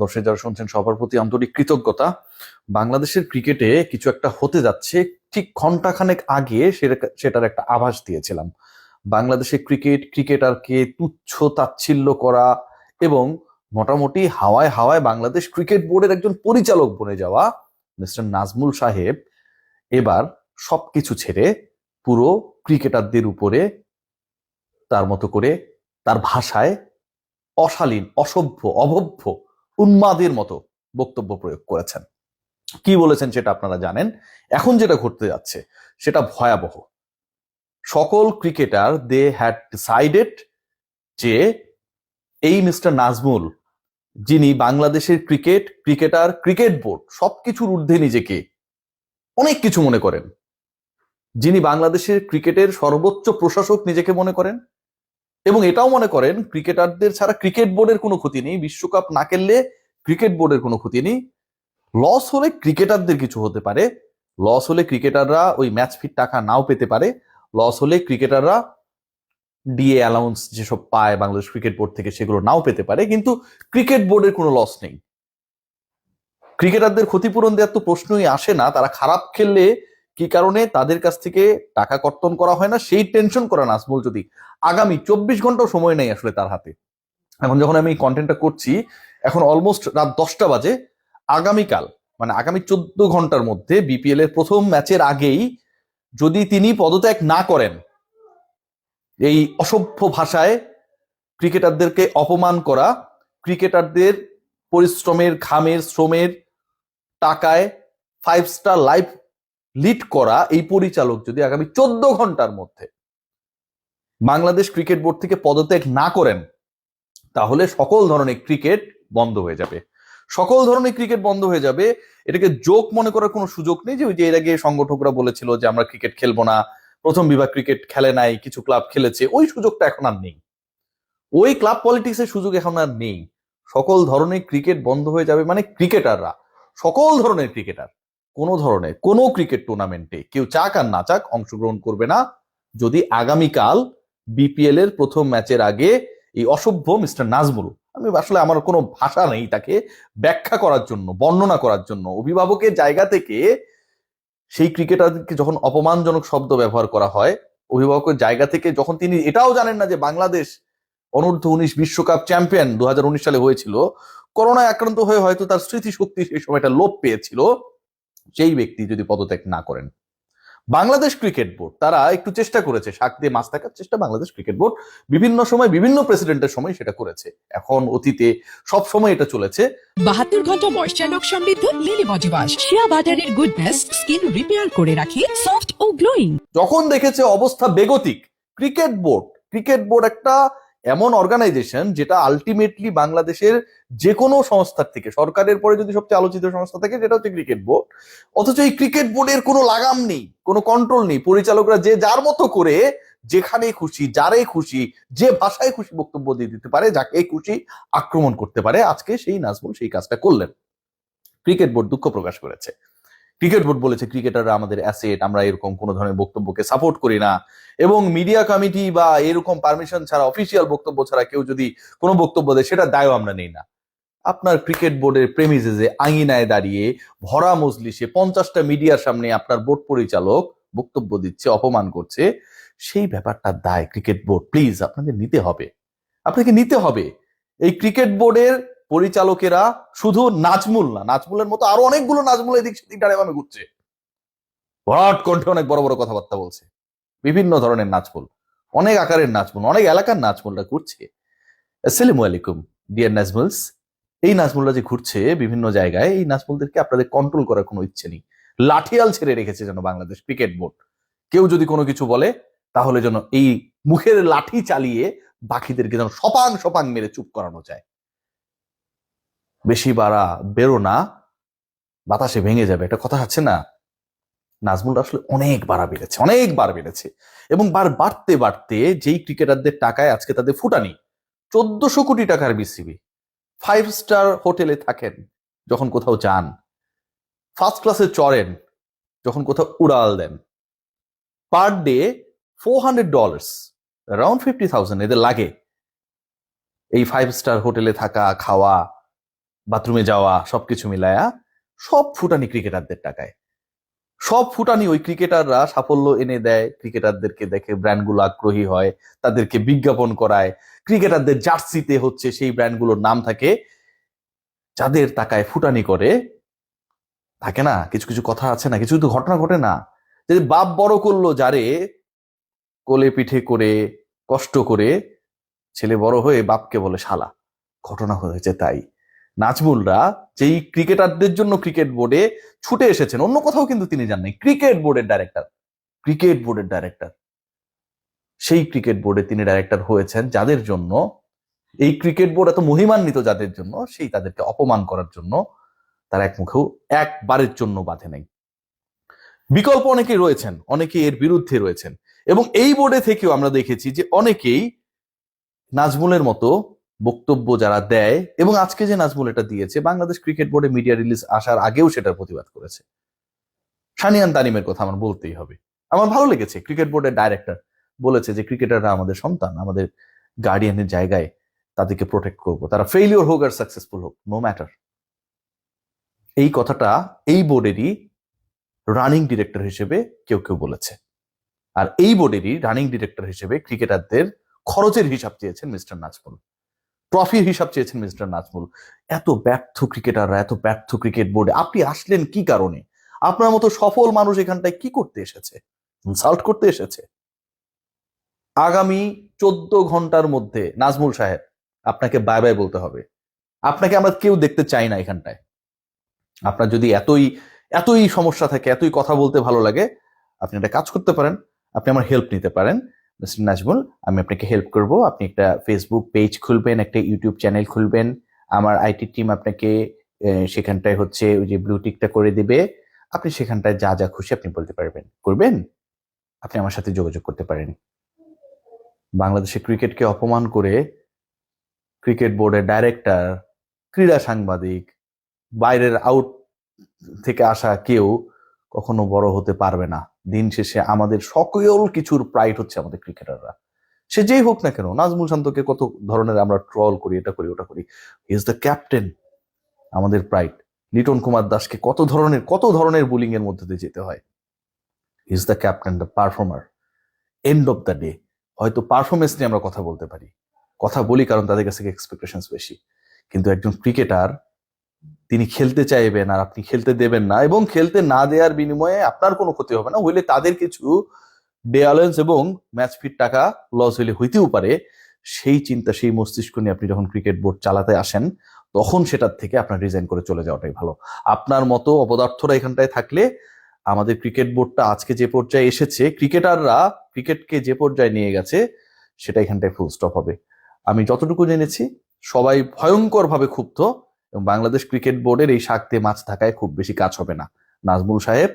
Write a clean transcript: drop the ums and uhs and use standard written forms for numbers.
দর্শক যারা শুনছেন সবার প্রতি আন্তরিক কৃতজ্ঞতা। বাংলাদেশের ক্রিকেটে কিছু একটা হতে যাচ্ছে, ঠিক ঘন্টাখানেক আগে সেটার একটা আভাস দিয়েছিলাম। বাংলাদেশের ক্রিকেটারকে তুচ্ছ তাচ্ছিল্য করা এবং মোটামুটি হাওয়ায় হাওয়ায় বাংলাদেশ ক্রিকেট বোর্ডের একজন পরিচালক বনে যাওয়া মিস্টার নাজমুল সাহেব এবার সবকিছু ছেড়ে পুরো ক্রিকেটারদের উপরে তার মতো করে, তার ভাষায় অশালীন, অসভ্য, অভব্য, উন্মাদের মতো বক্তব্য প্রয়োগ করেছেন। কি বলেছেন সেটা আপনারা জানেন। এখন যেটা ঘটতে যাচ্ছে সেটা ভয়াবহ। সকল ক্রিকেটার দে হ্যাড ডিসাইডেড যে এই মিস্টার নাজমুল, যিনি বাংলাদেশের ক্রিকেটার, ক্রিকেট বোর্ড সবকিছুর ঊর্ধ্বে নিজেকে অনেক কিছু মনে করেন, যিনি বাংলাদেশের ক্রিকেটের সর্বোচ্চ প্রশাসক নিজেকে মনে করেন এবং এটাও মনে করেন ক্রিকেটারদের ছাড়া ক্রিকেট বোর্ডের কোনো ক্ষতি নেই, বিশ্বকাপ না খেললে ক্রিকেট বোর্ডের কোনো ক্ষতি নেই, লস হলে ক্রিকেটারদের কিছু হতে পারে, লস হলে ক্রিকেটাররা ওই ম্যাচ ফির টাকা নাও পেতে পারে, লস হলে ক্রিকেটাররা ডিএ অ্যালাউন্স যেসব পায় বাংলাদেশ ক্রিকেট বোর্ড থেকে সেগুলো নাও পেতে পারে, কিন্তু ক্রিকেট বোর্ডের কোনো লস নেই। ক্রিকেটারদের ক্ষতিপূরণ দেওয়ার তো প্রশ্নই আসে না। তারা খারাপ খেললে কি কারণে তাদের কাছ থেকে টাকা কর্তন করা হয় না সেই টেনশন করা নাজমুল যদি আগামী 24 ঘন্টাও সময় নেই আসলে তার হাতে। এখন যখন আমি কন্টেন্টটা করছি, এখন অলমোস্ট রাত 10টা বাজে। আগামীকাল মানে আগামী 14 ঘন্টার মধ্যে বিপিএল এর প্রথম ম্যাচের আগেই যদি তিনি পদত্যাগ না করেন, এই অসভ্য ভাষায় ক্রিকেটারদেরকে অপমান করা, ক্রিকেটারদের পরিশ্রমের, ঘামের, শ্রমের টাকায় 5 স্টার লাইফ লিড করা এই পরিচালক যদি আগামী 14 ঘন্টার মধ্যে বাংলাদেশ ক্রিকেট বোর্ড থেকে পদত্যাগ না করেন, তাহলে সকল ধরনের ক্রিকেট বন্ধ হয়ে যাবে। সকল ধরনের ক্রিকেট বন্ধ হয়ে যাবে। এটাকে জোক মনে করার কোনো সুযোগ নেই যে ওই যে এর আগে সংগঠকরা বলেছিল যে আমরা ক্রিকেট খেলবো না, প্রথম বিভাগ ক্রিকেট খেলে নাই, কিছু ক্লাব খেলেছে, ওই সুযোগটা এখন আর নেই। ওই ক্লাব পলিটিক্স এর সুযোগ এখন আর নেই। সকল ধরনের ক্রিকেট বন্ধ হয়ে যাবে, মানে ক্রিকেটাররা, সকল ধরনের ক্রিকেটার কোনো ধরনের কোনো ক্রিকেট টুর্নামেন্টে কেউ চাক আর না চাক অংশগ্রহণ করবে না যদি আগামীকাল বিপিএল এর প্রথম ম্যাচের আগে এই অসভ্য মিস্টার নাজমুল, আমি আসলে আমার কোনো ভাষা নেই তাকে ব্যাখ্যা করার জন্য, বর্ণনা করার জন্য, অভিভাবকের জায়গা থেকে সেই ক্রিকেটারকে যখন অপমানজনক শব্দ ব্যবহার করা হয়, অভিভাবকের জায়গা থেকে যখন তিনি এটাও জানেন না যে বাংলাদেশ অনূর্ধ্ব 19 বিশ্বকাপ চ্যাম্পিয়ন 2019 সালে হয়েছিল, করোনায় আক্রান্ত হয়ে হয়তো তার স্মৃতিশক্তি সেই সময়টা লোপ পেয়েছিল, সেই ব্যক্তি যদি পদত্যাগ না করেন। বাংলাদেশ ক্রিকেট বোর্ড তারা একটু চেষ্টা করেছে, শাক দিয়ে মাছ থাকার চেষ্টা বাংলাদেশ ক্রিকেট বোর্ড বিভিন্ন সময় বিভিন্ন প্রেসিডেন্টের সময় সেটা করেছে, এখন অতীতে সব সময় এটা চলেছে। 72 ঘন্টা ময়েশ্চার লক সমৃদ্ধ লিলি বডি ওয়াশ, শিয়া বাটারের গুডনেস স্কিন রিপেয়ার করে রাখে সফট ও গ্লোয়িং। যখন দেখেছে অবস্থা বেগতিক, ক্রিকেট বোর্ড একটা এমন অর্গানাইজেশন যেটা আলটিমেটলি বাংলাদেশের যে কোনো সংস্থার থেকে, সরকারের পরে যদি সবচেয়ে আলোচিত সংস্থা থাকে সেটা হচ্ছে ক্রিকেট বোর্ড, অথচ এই ক্রিকেট বোর্ডের কোনো লাগাম নেই, কোনো কন্ট্রোল নেই। পরিচালকরা যে যার মতো করে যেখানে খুশি, যারে খুশি, যে ভাষায় খুশি বক্তব্য দিয়ে দিতে পারে, যাকে খুশি আক্রমণ করতে পারে। আজকে সেই নাজমুল সেই কাজটা করলেন। ক্রিকেট বোর্ড দুঃখ প্রকাশ করেছে। ক্রিকেট বোর্ড বলেছে ক্রিকেটাররা আমাদের অ্যাসেট, আমরা এরকম কোনো ধরনের বক্তব্যকে সাপোর্ট করি না, এবং মিডিয়া কমিটি বা এরকম পারমিশন ছাড়া, অফিসিয়াল বক্তব্য ছাড়া কেউ যদি কোনো বক্তব্য দেয় সেটা দায়ও আমরা নেই না। আপনার ক্রিকেট বোর্ডের প্রেমিসেসে আঙিনায় দাঁড়িয়ে ভরা মজলিসে 50টা মিডিয়ার সামনে আপনার বোর্ড পরিচালক বক্তব্য দিচ্ছে, অপমান করছে, সেই ব্যাপারটা দায় ক্রিকেট বোর্ড প্লিজ আপনাদের নিতে হবে, আপনাকে নিতে হবে। এই ক্রিকেট বোর্ডের পরিচালকেরা শুধু নাজমুল না, নাজমুলের মতো আরো অনেকগুলো নাজমুল এদিক সেদিক ডানে ঘুরছে, ভরাট কণ্ঠে অনেক বড় বড় কথাবার্তা বলছে, বিভিন্ন ধরনের নাজমুল, অনেক আকারের নাজমুল, অনেক এলাকার নাজমুলরা ঘুরছে। আসসালামু আলাইকুম ডিয়ার নাজমুলস। এই নাজমুলরা যে ঘুরছে বিভিন্ন জায়গায়, এই নাজমুলদেরকে আপনাদের কন্ট্রোল করার কোনো ইচ্ছে নেই। লাঠিয়াল ছেড়ে রেখেছে যেন বাংলাদেশ ক্রিকেট বোর্ড। কেউ যদি কোনো কিছু বলে তাহলে যেন এই মুখের লাঠি চালিয়ে বাকিদেরকে যেন সপাং সপাং মেরে চুপ করানো যায়। বেশি বাড়া বেরো না, বাতাসে ভেঙে যাবে, একটা কথা আছে না। নাজমুল আসলে অনেকবার বেড়েছে এবং বাড়তে বাড়তে যেই ক্রিকেটারদের টাকায় আজকে তাদের ফুটানি, 1400 কোটি টাকার বিসিবি, 5 স্টার হোটেলে থাকেন যখন কোথাও যান, ফার্স্ট ক্লাসে চড়েন যখন কোথাও উড়াল দেন, পার ডে $400, অ্যারাউন্ড 50,000 এদের লাগে এই 5 স্টার হোটেলে থাকা, খাওয়া, বাথরুমে যাওয়া সবকিছু মিলায়া সব ফুটানি ক্রিকেটারদের টাকায়। সব ফুটানি ওই ক্রিকেটাররা সাফল্য এনে দেয়, ক্রিকেটারদেরকে দেখে ব্র্যান্ডগুলো আগ্রহী হয়, তাদেরকে বিজ্ঞাপন করায়, ক্রিকেটারদের জার্সিতে হচ্ছে সেই ব্র্যান্ডগুলোর নাম থাকে। যাদের টাকায় ফুটানি করে, থাকে না কিছু কিছু কথা আছে না, কিছু কিছু ঘটনা ঘটে না, যে বাপ বড় করলো যারে কোলে পিঠে করে কষ্ট করে, ছেলে বড় হয়ে বাপকে বলে শালা। ঘটনা হয়েছে তাই। নাজমুলরা যেই ক্রিকেটারদের জন্য ক্রিকেট বোর্ডে ছুটে এসেছেন, অন্য কোথাও কিন্তু তিনি যান নাই, ক্রিকেট বোর্ডের ডাইরেক্টর, ক্রিকেট বোর্ডের ডাইরেক্টর, সেই ক্রিকেট বোর্ডে তিনি ডাইরেক্টর হয়েছেন যাদের জন্য, এই ক্রিকেট বোর্ড এত মহিমান্বিত যাদের জন্য, সেই তাদেরকে অপমান করার জন্য তার এক মুখেও একবারের জন্য বাধে নাই। বিকল্প অনেকেই রয়েছেন, অনেকেই এর বিরুদ্ধে রয়েছেন, এবং এই বোর্ডে থেকেও আমরা দেখেছি যে অনেকেই নাজমুলের মতো বক্তব্য যারা দেয়, এবং আজকে যে নাজমুল এটা দিয়েছে, বাংলাদেশ ক্রিকেট বোর্ডে মিডিয়া রিলিজ আসার আগেও সেটার প্রতিবাদ করেছে। সানিয়ান তানিমের কথা আমার বলতেই হবে, আমার ভালো লেগেছে। ক্রিকেট বোর্ডের ডাইরেক্টর বলেছে যে ক্রিকেটাররা আমাদের সন্তান, আমাদের গার্ডিয়ানের জায়গায় তাদেরকে প্রোটেক্ট করবো, তারা ফেইলিওর হোক আর সাকসেসফুল হোক, নো ম্যাটার। এই কথাটা এই বোর্ডেরই রানিং ডিরেক্টর হিসেবে কেউ কেউ বলেছে। আর এই বোর্ডেরই রানিং ডিরেক্টর হিসেবে ক্রিকেটারদের খরচের হিসাব চেয়েছেন মিস্টার নাজমুল, ট্রফির হিসাব চেয়েছেন মিস্টার নাজমুল। এত ব্যর্থ ক্রিকেটাররা, এত ব্যর্থ ক্রিকেট বোর্ডে আপনি আসলেন কি কারণে? আপনার মতো সফল মানুষ এখানটায় কি করতে এসেছে? ইনসাল্ট করতে এসেছে? আগামী 14 ঘন্টার মধ্যে নাজমুল সাহেব আপনাকে বাই বাই বলতে হবে। আপনাকে আমরা কেউ দেখতে চাই না এখানটায়। আপনার যদি এতই এতই সমস্যা থাকে, এতই কথা বলতে ভালো লাগে, আপনি একটা কাজ করতে পারেন, আপনি আমার হেল্প নিতে পারেন। মিস্টার নাজমুল, আমি আপনাকে হেল্প করব। আপনি একটা ফেসবুক পেজ খুলবেন, একটা ইউটিউব চ্যানেল খুলবেন, আমার আইটি টিম আপনাকে সেখানটায় হচ্ছে ওই যে ব্লু টিকটা করে দিবে। আপনি সেখানটায় যা যা খুশি আপনি বলতে পারবেন, করবেন। আপনি আমার সাথে যোগাযোগ করতে পারেন। বাংলাদেশের ক্রিকেটকে অপমান করে ক্রিকেট বোর্ডের ডাইরেক্টর, ক্রীড়া সাংবাদিক, বাইরের আউট থেকে আসা কেউ কখনো বড় হতে পারবে না। দিন শেষে আমাদের সকল কিছুর প্রাইড হচ্ছে আমাদের ক্রিকেটাররা, সে যেই হোক না কেন। নাজমুল শান্তকে কত ধরনের আমরা ট্রল করি, এটা করি ওটা করি, হি ইজ দ্য ক্যাপ্টেন, আমাদের প্রাইড। লিটন কুমার দাসকে কত ধরনের বুলিং এর মধ্যে দিয়ে যেতে হয়, he is the captain, the performer. End of the day হয়তো পারফরমেন্স নিয়ে আমরা কথা বলতে পারি, কথা বলি কারণ তাদের কাছে এক্সপেকটেশন বেশি, কিন্তু একজন ক্রিকেটার তিনি খেলতে চাইবেন আর আপনি খেলতে দেবেন না, এবং খেলতে না দেওয়ার বিনিময়ে আপনার কোনো ক্ষতি হবে না, হইলে তাদের কিছু ডেয়ালেন্স এবং ম্যাচ ফিট টাকা লস হইলে হইতেও পারে। সেই চিন্তা, সেই মস্তিষ্ক নিয়ে আপনি যখন ক্রিকেট বোর্ড চালাতে আসেন, তখন সেটার থেকে আপনার রিজাইন করে চলে যাওয়াটাই ভালো। আপনার মতো অপদার্থরা এখানটায় থাকলে আমাদের ক্রিকেট বোর্ডটা আজকে যে পর্যায়ে এসেছে, ক্রিকেটাররা ক্রিকেটকে যে পর্যায়ে নিয়ে গেছে, সেটা এখানটায় ফুল স্টপ হবে। আমি যতটুকু জেনেছি সবাই ভয়ঙ্কর ভাবে ক্ষুব্ধ, এবং বাংলাদেশ ক্রিকেট বোর্ডের এই শাক দিয়ে মাছ থাকায় খুব বেশি কাজ হবে না। নাজমুল সাহেব